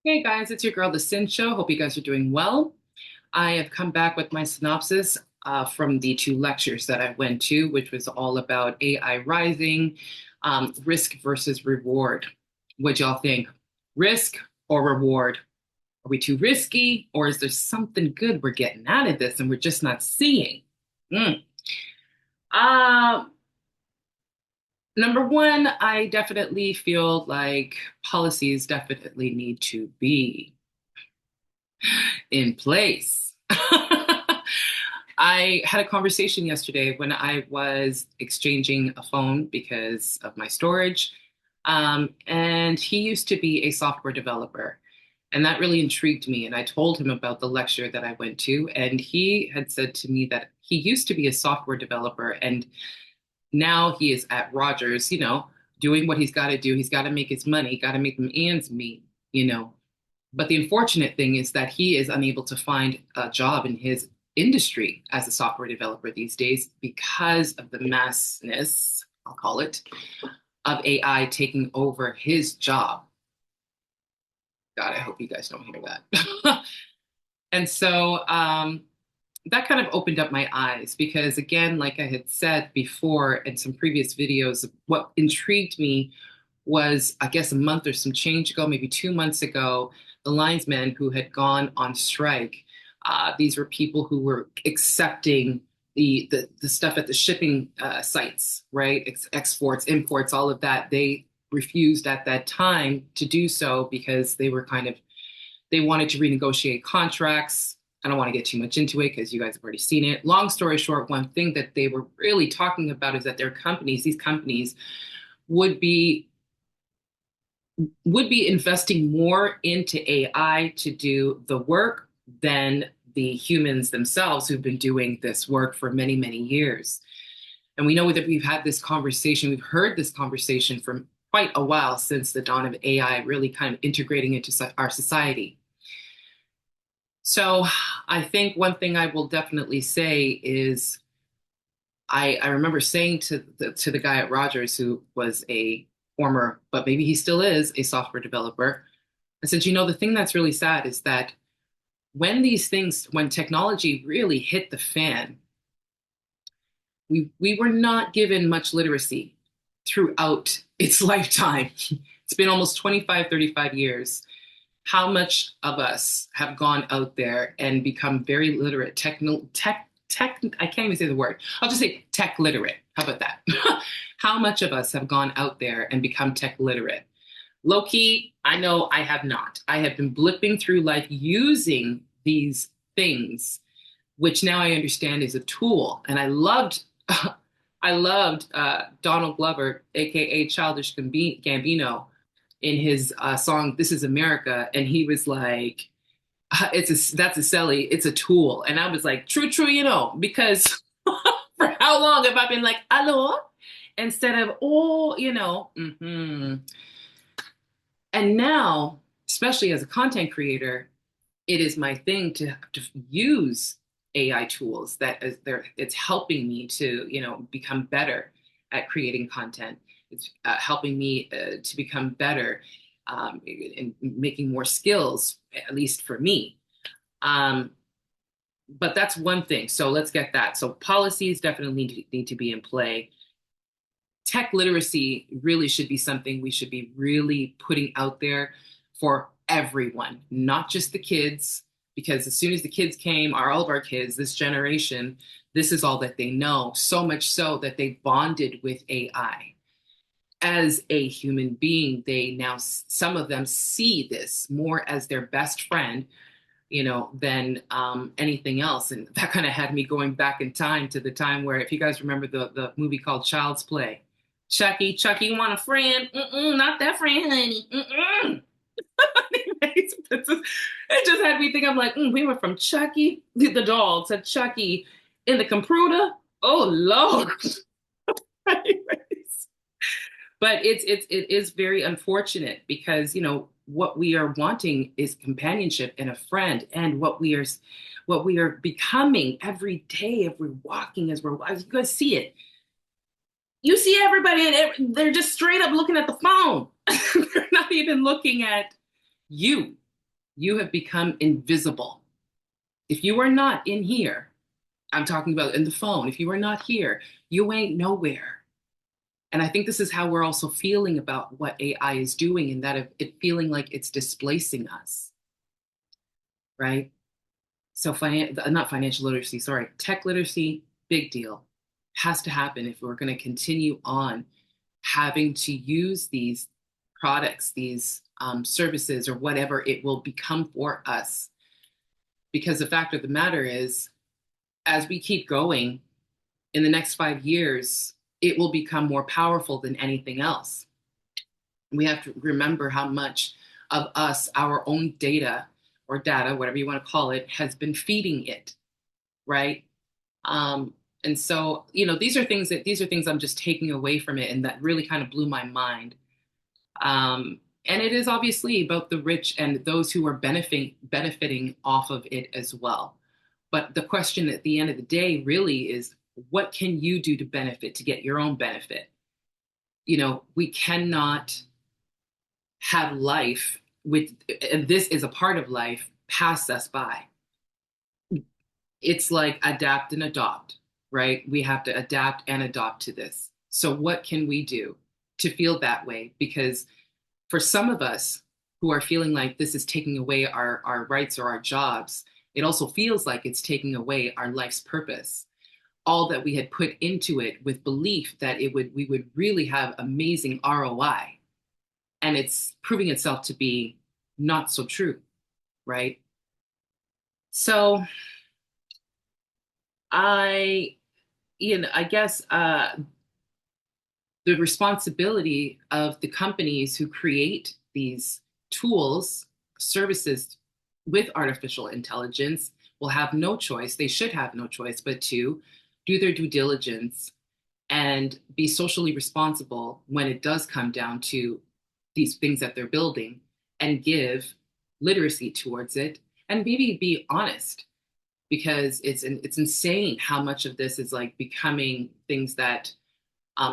Hey guys, it's your girl, the Cyn Show. Hope you guys are doing well. I have come back with my synopsis from the two lectures that I went to, which was all about AI rising, risk versus reward. What y'all think? Risk or reward? Are we too risky, or is there something good we're getting out of this and we're just not seeing? Mm. Uh, Number one, I definitely feel like policies definitely need to be in place. I had a conversation yesterday when I was exchanging a phone because of my storage. And he used to be a software developer. And that really intrigued me. And I told him about the lecture that I went to. And he had said to me that he used to be a software developer. And now he is at Rogers, doing what he's got to do. He's got to make his money, got to make them ends meet, you know. But the unfortunate thing is that he is unable to find a job in his industry as a software developer these days because of the massness, I'll call it, of AI taking over his job. God, I hope you guys don't hear that. And so that kind of opened up my eyes because, again, like I had said before in some previous videos, what intrigued me was, I guess, a month or some change ago, maybe 2 months ago, the linesmen who had gone on strike. These were people who were accepting the stuff at the shipping sites, right? Exports, imports, all of that. They refused at that time to do so because they wanted to renegotiate contracts. I don't want to get too much into it because you guys have already seen it. Long story short, one thing that they were really talking about is that these companies would be investing more into AI to do the work than the humans themselves who've been doing this work for many, many years. And we know that we've had this conversation, we've heard this conversation for quite a while since the dawn of AI really kind of integrating into our society. So I think one thing I will definitely say is I remember saying to the guy at Rogers who was a former, but maybe he still is a software developer. I said, the thing that's really sad is that when technology really hit the fan, we were not given much literacy throughout its lifetime. It's been almost 25, 35 years. How much of us have gone out there and become very literate, I can't even say the word. I'll just say tech literate. How about that? How much of us have gone out there and become tech literate? Low key, I know I have not. I have been blipping through life using these things, which now I understand is a tool. And I loved, I loved Donald Glover, aka Childish Gambino, in his song "This Is America," and he was like, that's a celly, it's a tool. And I was like, true, because for how long have I been like, hello? Instead of, oh, And now, especially as a content creator, it is my thing to use AI tools it's helping me to, become better at creating content. It's helping me to become better in making more skills, at least for me. But that's one thing. So let's get that. So policies definitely need to be in play. Tech literacy really should be something we should be really putting out there for everyone, not just the kids, because as soon as the kids came, all of our kids, this generation, this is all that they know, so much so that they bonded with AI. As a human being, some of them see this more as their best friend, than anything else. And that kind of had me going back in time to the time where, if you guys remember the movie called Child's Play, Chucky, you want a friend? Not that friend, honey. It just had me think. I'm like, we went from Chucky, the doll, to Chucky in the computer. Oh Lord. But it is very unfortunate because what we are wanting is companionship and a friend, and what we are becoming every day if we're walking, as you guys see it. You see everybody they're just straight up looking at the phone. They're not even looking at you. you have become invisible. If you are not in here, I'm talking about in the phone, if you are not here, you ain't nowhere. And I think this is how we're also feeling about what AI is doing, and that of it feeling like it's displacing us, right? So, not financial literacy, sorry, tech literacy, big deal. Has to happen if we're going to continue on having to use these products, these services, or whatever it will become for us. Because the fact of the matter is, as we keep going in the next 5 years, it will become more powerful than anything else. We have to remember how much of us, our own data or data, whatever you want to call it, has been feeding it, right? And so, these are things I'm just taking away from it, and that really kind of blew my mind. And it is obviously about the rich and those who are benefiting off of it as well. But the question at the end of the day really is, what can you do to benefit, to get your own benefit? We cannot have life with, and this is a part of life, pass us by. It's like adapt and adopt, right? We have to adapt and adopt to this. So what can we do to feel that way? Because for some of us who are feeling like this is taking away our rights or our jobs, it also feels like it's taking away our life's purpose. All that we had put into it with belief that we would really have amazing ROI. And it's proving itself to be not so true, right? So I guess the responsibility of the companies who create these tools, services with artificial intelligence will have no choice. They should have no choice but to do their due diligence and be socially responsible when it does come down to these things that they're building, and give literacy towards it, and maybe be honest, because it's insane how much of this is like becoming things that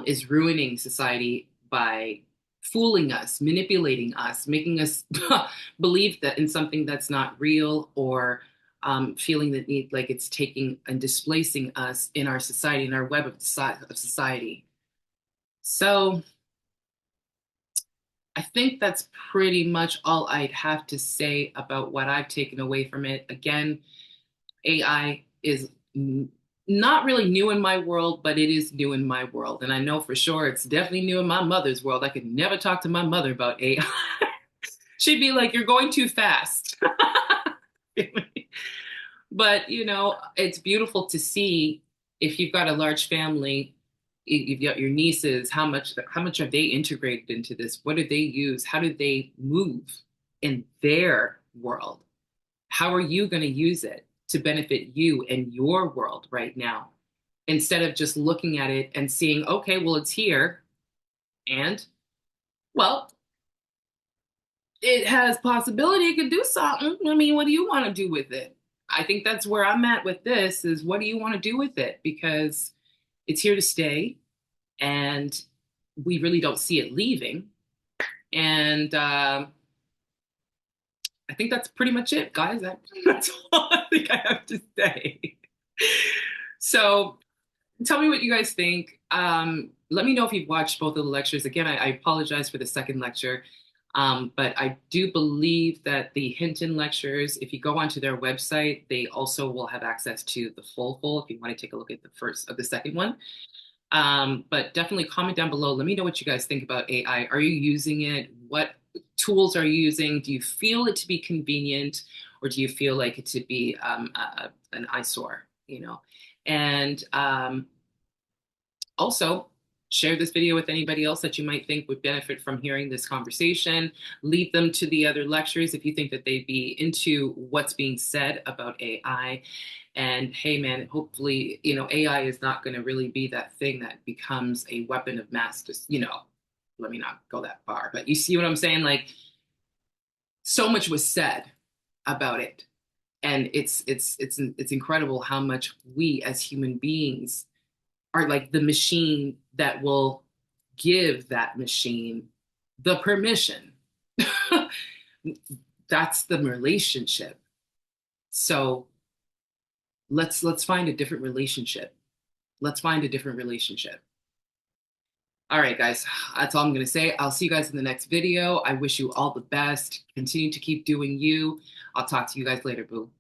is ruining society by fooling us, manipulating us, making us believe that in something that's not real, or feeling that like it's taking and displacing us in our society, in our web of society. So I think that's pretty much all I'd have to say about what I've taken away from it. Again, AI is not really new in my world, but it is new in my world. And I know for sure it's definitely new in my mother's world. I could never talk to my mother about AI. She'd be like, "You're going too fast." But, it's beautiful to see, if you've got a large family, you've got your nieces, how much are they integrated into this? What do they use? How do they move in their world? How are you going to use it to benefit you and your world right now? Instead of just looking at it and seeing, okay, well, it's here, and, well, it has possibility it could do something. I mean, what do you want to do with it? I think that's where I'm at with this, is what do you want to do with it? Because it's here to stay, and we really don't see it leaving. And I think that's pretty much it, guys. That's all I think I have to say. So tell me what you guys think. Let me know if you've watched both of the lectures. Again, I apologize for the second lecture, but I do believe that the Hinton lectures, if you go onto their website, they also will have access to the full if you want to take a look at the second one. But definitely comment down below. Let me know what you guys think about AI. Are you using it? What tools are you using? Do you feel it to be convenient, or do you feel like it to be an eyesore? And also, share this video with anybody else that you might think would benefit from hearing this conversation. Lead them to the other lectures if you think that they'd be into what's being said about AI. And hey, man, hopefully, AI is not going to really be that thing that becomes a weapon of mass, let me not go that far, but you see what I'm saying? Like, so much was said about it. And it's incredible how much we as human beings are like the machine that will give that machine the permission that's the relationship. So let's find a different relationship. Let's find a different relationship. All right, guys, that's all I'm going to say. I'll see you guys in the next video. I wish you all the best. Continue to keep doing you. I'll talk to you guys later, boo.